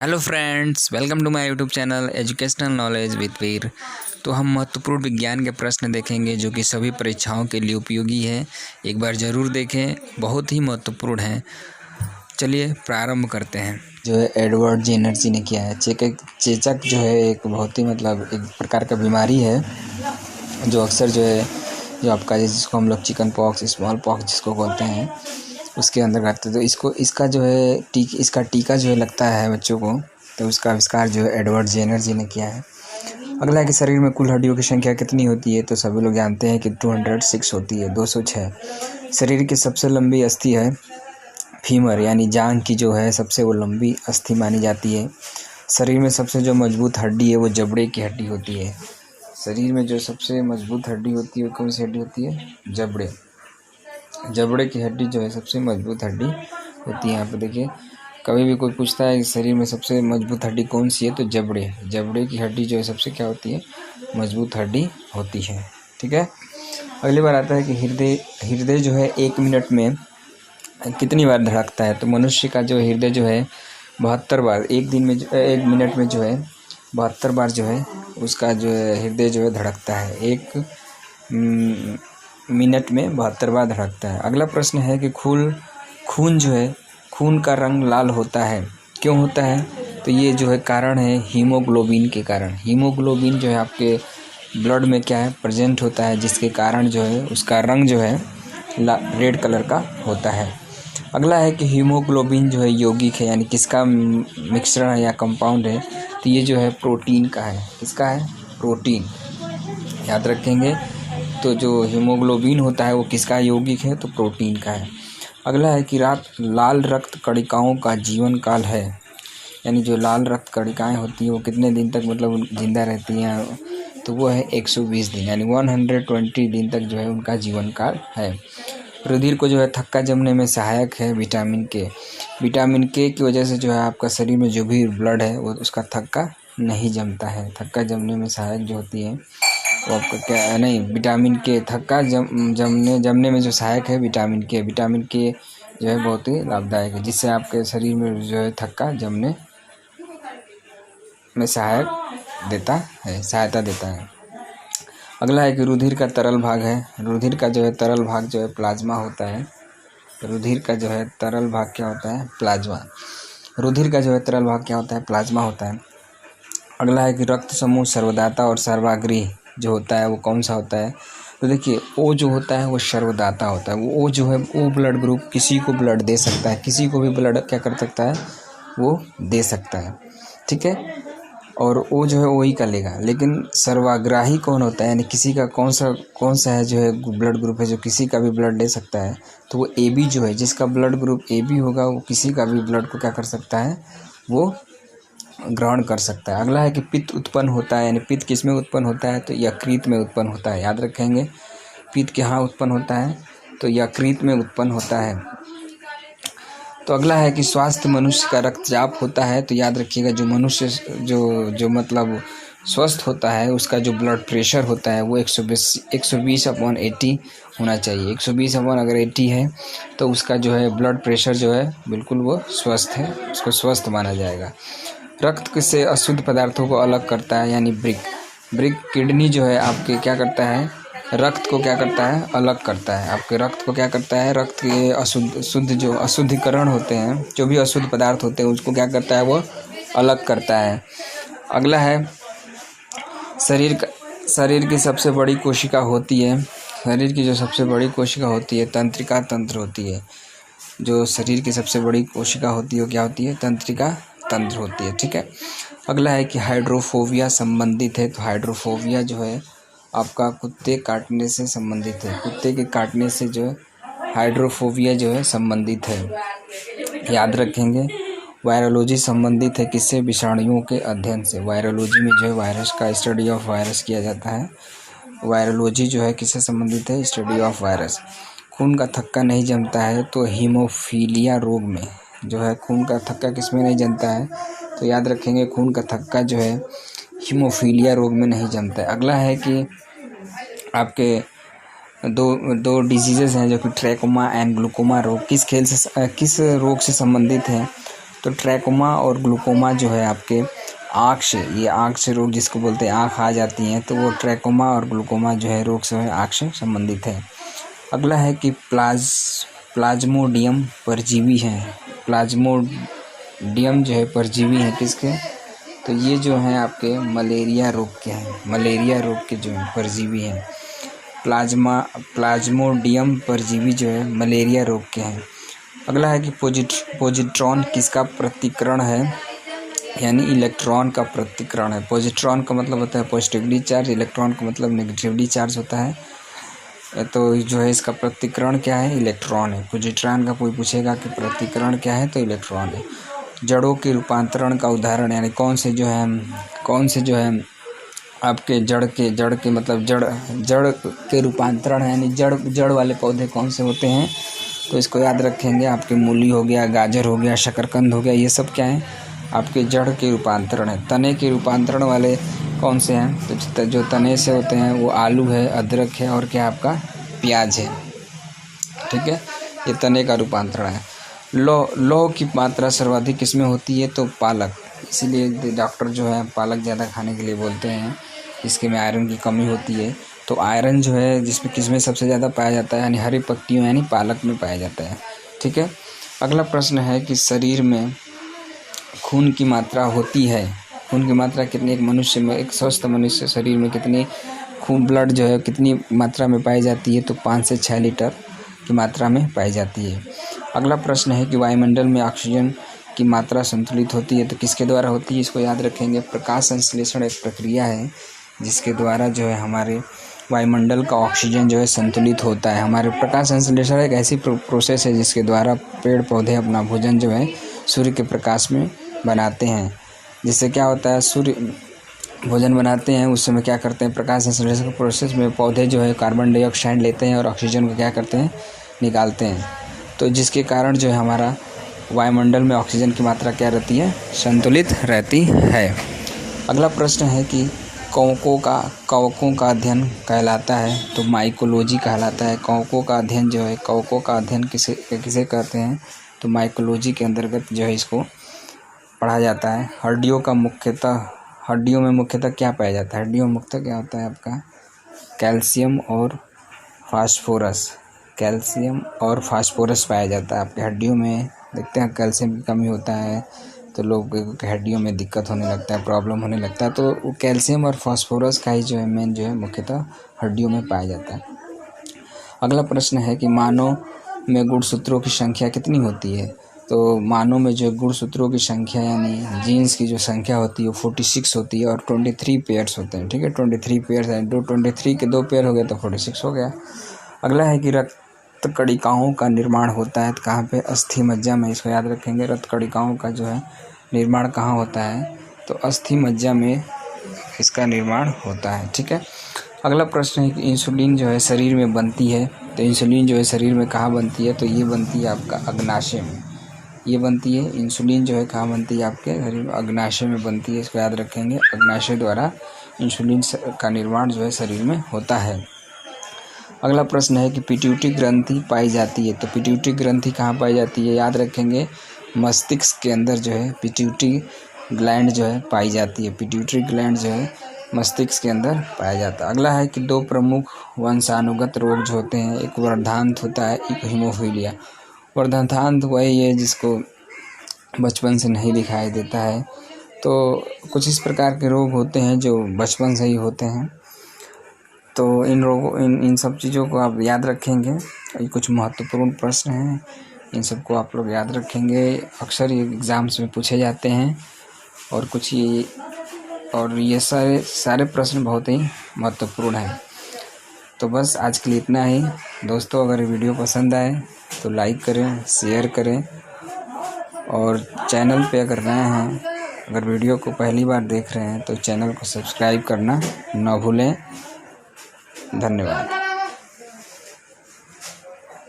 Hello friends, welcome to my YouTube channel educational knowledge with Veer. तो हम महत्वपूर्ण विज्ञान के प्रश्न देखेंगे जो कि सभी परीक्षाओं के लिए उपयोगी है। एक बार ज़रूर देखें, बहुत ही महत्वपूर्ण है। चलिए प्रारंभ करते हैं। जो है एडवर्ड जेनर जी ने किया है। चेचक जो है एक बहुत ही एक प्रकार का बीमारी है जो अक्सर जो आपका जिसको हम लोग चिकन पॉक्स, स्मॉल पॉक्स जिसको बोलते हैं, उसके अंदर रहते हैं। तो इसका टीका जो है लगता है बच्चों को। तो उसका आविष्कार जो है एडवर्ड जेनर जी ने किया है। अगला है कि शरीर में कुल हड्डियों की संख्या कितनी होती है। तो सभी लोग जानते हैं कि 206 होती है, 206। शरीर की सबसे लंबी अस्थि है फीमर, यानी जांघ की जो है सबसे वो लंबी अस्थि मानी जाती है। शरीर में सबसे जो मजबूत हड्डी है वो जबड़े की हड्डी होती है। शरीर में जो सबसे मजबूत हड्डी होती है वो कौन सी हड्डी होती है? जबड़े की हड्डी जो है सबसे मजबूत हड्डी होती है। यहाँ पे देखिए, कभी भी कोई पूछता है कि शरीर में सबसे मजबूत हड्डी कौन सी है, तो जबड़े की हड्डी जो है सबसे क्या होती है? मजबूत हड्डी होती है। ठीक है। अगली बार आता है कि हृदय जो है 1 मिनट में कितनी बार धड़कता है। तो मनुष्य का जो हृदय जो है 72 बार, एक मिनट में जो है 72 बार जो है उसका जो है हृदय जो है धड़कता है। एक मिनट में 72 बार धड़कता है। अगला प्रश्न है कि खून का रंग लाल होता है, क्यों होता है? तो ये जो है कारण है हीमोग्लोबिन के कारण। हीमोग्लोबिन जो है आपके ब्लड में क्या है? प्रेजेंट होता है, जिसके कारण जो है उसका रंग जो है रेड कलर का होता है। अगला है कि हीमोग्लोबिन जो है यौगिक है, यानी किसका मिश्रण है या कंपाउंड है? तो ये जो है प्रोटीन का है। किसका है? प्रोटीन। याद रखेंगे। तो जो हीमोग्लोबिन होता है वो किसका यौगिक है? तो प्रोटीन का है। अगला है कि लाल रक्त कणिकाओं का जीवन काल है, यानी जो लाल रक्त कणिकाएँ होती हैं वो कितने दिन तक जिंदा रहती हैं? तो वो है 120 दिन, यानी 120 दिन तक जो है उनका जीवन काल है। रुधिर को जो है थक्का जमने में सहायक है विटामिन के की वजह से जो है आपका शरीर में जो भी ब्लड है वो उसका थक्का नहीं जमता है। थक्का जमने में सहायक जो होती है वो आपका क्या नहीं, विटामिन के। थक्का जमने में जो सहायक है विटामिन के जो है बहुत ही लाभदायक है, जिससे आपके शरीर में जो है थक्का जमने में सहायता देता है। अगला है कि रुधिर का तरल भाग है। रुधिर का जो है तरल भाग जो है प्लाज्मा होता है। रुधिर का जो है तरल भाग क्या होता है? प्लाज्मा। रुधिर का जो है तरल भाग क्या होता है? प्लाज्मा होता है। अगला है कि रक्त समूह सर्वदाता और सर्वाग्री जो होता है वो कौन सा होता है? तो देखिए, ओ जो होता है वो सर्वदाता होता है। वो जो है ओ ब्लड ग्रुप किसी को ब्लड दे सकता है, किसी को भी ब्लड क्या कर सकता है? वो दे सकता है। ठीक है। और वो जो है वही का लेगा। लेकिन सर्वाग्राही कौन होता है, यानी किसी का कौन सा है जो है ब्लड ग्रुप है जो किसी का भी ब्लड ले सकता है? तो वो ए बी जो है, जिसका ब्लड ग्रुप ए बी होगा वो किसी का भी ब्लड को क्या कर सकता है? वो ग्रहण कर सकता है। अगला है कि पित्त उत्पन्न होता है, यानी पित्त किस में उत्पन्न होता है? तो यकृत में उत्पन्न होता है। याद रखेंगे, पित्त कहाँ उत्पन्न होता है? तो यकृत में उत्पन्न होता है। तो अगला है कि स्वास्थ्य मनुष्य का रक्तचाप होता है। तो याद रखिएगा, जो मनुष्य स्वस्थ होता है उसका जो ब्लड प्रेशर होता है वो 120/80 होना चाहिए। 120/80 है तो उसका जो है ब्लड प्रेशर जो है बिल्कुल वो स्वस्थ है, उसको स्वस्थ माना जाएगा। रक्त से अशुद्ध पदार्थों को अलग करता है, यानी ब्रिक किडनी जो है आपके क्या करता है? रक्त को क्या करता है? अलग करता है। आपके रक्त को क्या करता है? रक्त के जो अशुद्धिकरण होते हैं, जो भी अशुद्ध पदार्थ होते हैं उसको क्या करता है? वो अलग करता है। अगला है शरीर की सबसे बड़ी कोशिका होती है। शरीर की जो सबसे बड़ी कोशिका होती है तंत्रिका तंत्र होती है। जो शरीर की सबसे बड़ी कोशिका होती है वो क्या होती है? तंत्रिका तंत्र होती है। ठीक है। अगला है कि हाइड्रोफोबिया संबंधित है। तो हाइड्रोफोबिया जो है आपका कुत्ते काटने से संबंधित है। कुत्ते के काटने से जो है हाइड्रोफोबिया जो है संबंधित है। याद रखेंगे। वायरोलॉजी संबंधित है किससे? विषाणुओं के अध्ययन से। वायरोलॉजी में जो है वायरस का स्टडी ऑफ वायरस किया जाता है। वायरोलॉजी जो है किससे संबंधित है? Study of virus. खून का थक्का नहीं जमता है तो हीमोफीलिया रोग में जो है खून का थक्का किस में नहीं जमता है? तो याद रखेंगे, खून का थक्का जो है हीमोफीलिया रोग में नहीं जमता है। अगला है कि आपके दो डिजीजेस हैं जो कि ट्रैकोमा एंड ग्लूकोमा रोग किस रोग से संबंधित हैं? तो ट्रैकोमा और ग्लूकोमा जो है आपके आँख से रोग जिसको बोलते हैं आँख आ जाती हैं, तो वो ट्रैकोमा और ग्लूकोमा जो है रोग से आँख से संबंधित है। अगला है कि प्लाज्मोडियम परजीवी हैं। प्लाज्मोडियम जो है परजीवी हैं किसके, तो ये जो हैं आपके मलेरिया रोग के हैं, मलेरिया रोग के जो हैं परजीवी हैं। प्लाज्मोडियम परजीवी जो है मलेरिया रोग के हैं। अगला है कि पॉजिट्रॉन किसका प्रतिकरण है, यानी इलेक्ट्रॉन का प्रतिकरण है। पॉजिट्रॉन का मतलब होता है पॉजिटिवली चार्ज, इलेक्ट्रॉन का मतलब नेगेटिवली चार्ज होता है। तो जो है इसका प्रतिकरण क्या है, इलेक्ट्रॉन है। पॉजिट्रॉन का कोई पूछेगा कि प्रतिकरण क्या है, तो इलेक्ट्रॉन है। जड़ों के रूपांतरण का उदाहरण, यानी कौन से जो है आपके जड़ के मतलब जड़ के रूपांतरण है, यानी जड़ वाले पौधे कौन से होते हैं, तो इसको याद रखेंगे। आपके मूली हो गया, गाजर हो गया, शकरकंद हो गया, ये सब क्या है आपके जड़ के रूपांतरण है। तने के रूपांतरण वाले कौन से हैं, तो जो तने से होते हैं वो आलू है, अदरक है और क्या आपका प्याज है। ठीक है, ये तने का रूपांतरण है। लौह की मात्रा सर्वाधिक किसमें होती है, तो पालक। इसीलिए डॉक्टर जो है पालक ज़्यादा खाने के लिए बोलते हैं, इसके में आयरन की कमी होती है। तो आयरन जो है जिसमें किसमें सबसे ज़्यादा पाया जाता है, यानी हरी पत्तियों यानी पालक में पाया जाता है। ठीक है, अगला प्रश्न है कि शरीर में खून की मात्रा होती है, खून की मात्रा कितनी, एक मनुष्य में, एक स्वस्थ मनुष्य शरीर में कितनी ब्लड जो है कितनी मात्रा में पाई जाती है, तो 5 से 6 लीटर की मात्रा में पाई जाती है। अगला प्रश्न है कि वायुमंडल में ऑक्सीजन की मात्रा संतुलित होती है, तो किसके द्वारा होती है, इसको याद रखेंगे। प्रकाश संश्लेषण एक प्रक्रिया है जिसके द्वारा जो है हमारे वायुमंडल का ऑक्सीजन जो है संतुलित होता है। हमारे प्रकाश संश्लेषण एक ऐसी प्रोसेस है जिसके द्वारा पेड़ पौधे अपना भोजन जो है सूर्य के प्रकाश में बनाते हैं। जिससे क्या होता है, सूर्य भोजन बनाते हैं, उस समय क्या करते हैं, प्रकाश संश्लेषण प्रोसेस में पौधे जो है कार्बन डाइऑक्साइड लेते हैं और ऑक्सीजन को क्या करते हैं, निकालते हैं। तो जिसके कारण जो है हमारा वायुमंडल में ऑक्सीजन की मात्रा क्या रहती है, संतुलित रहती है। अगला प्रश्न है कि कवकों का अध्ययन कहलाता है, तो माइकोलॉजी कहलाता है। कवकों का अध्ययन जो है, कवकों का अध्ययन किसे कहते हैं, तो माइकोलॉजी के अंतर्गत जो है इसको पढ़ा जाता है। हड्डियों में मुख्यतः क्या पाया जाता है, हड्डियों में मुख्यतः क्या होता है आपका कैल्शियम और फास्फोरस पाया जाता है। आपकी हड्डियों में देखते हैं कैल्शियम की कमी होता है तो लोगों की हड्डियों में दिक्कत होने लगता है, प्रॉब्लम होने लगता है। तो वो कैल्शियम और फास्फोरस का ही जो है मेन जो है मुख्यतः हड्डियों में पाया जाता है। अगला प्रश्न है कि मानव में गुणसूत्रों की संख्या कितनी होती है, तो मानव में जो गुणसूत्रों की संख्या यानी जीन्स की जो संख्या होती है वो 46 होती है और 23 पेयर्स होते हैं। ठीक है, 23 पेयर्स हैं, 23 के 2 पेयर हो गए तो 46 हो गया। अगला है कि रक्त कणिकाओं का निर्माण होता है, तो कहाँ पे, अस्थि मज्जा में। इसको याद रखेंगे, रक्त कणिकाओं का जो है निर्माण कहाँ होता है, तो अस्थि मज्जा में इसका निर्माण होता है। ठीक है, अगला प्रश्न है कि इंसुलिन जो है शरीर में बनती है, तो इंसुलिन जो है शरीर में कहाँ बनती है, तो ये बनती है आपका अग्नाशय में। ये बनती है इंसुलिन जो है कहाँ बनती है, आपके शरीर में अग्नाशय में बनती है। इसको याद रखेंगे, अग्नाशय द्वारा इंसुलिन का निर्माण जो है शरीर में होता है। अगला प्रश्न है कि पिट्यूटरी ग्रंथि पाई जाती है, तो पिट्यूटरी ग्रंथि कहाँ पाई जाती है, याद रखेंगे मस्तिष्क के अंदर जो है पिट्यूटरी ग्लैंड जो है पाई जाती है। पिट्यूटरी ग्लैंड जो है मस्तिष्क के अंदर पाया जाता है। अगला है कि 2 प्रमुख वंशानुगत रोग जो होते हैं, एक वर्धांत होता है, एक हीमोफीलिया। वर्धांत वही है जिसको बचपन से नहीं दिखाई देता है। तो कुछ इस प्रकार के रोग होते हैं जो बचपन से ही होते हैं। तो इन सब चीज़ों को आप याद रखेंगे। ये कुछ महत्वपूर्ण प्रश्न हैं, इन सबको आप लोग याद रखेंगे। अक्सर ये एग्ज़ाम्स में पूछे जाते हैं और ये सारे प्रश्न बहुत ही महत्वपूर्ण हैं। तो बस आज के लिए इतना ही दोस्तों। अगर वीडियो पसंद आए तो लाइक करें, शेयर करें और चैनल पे अगर नए हैं, अगर वीडियो को पहली बार देख रहे हैं तो चैनल को सब्सक्राइब करना ना भूलें। धन्यवाद।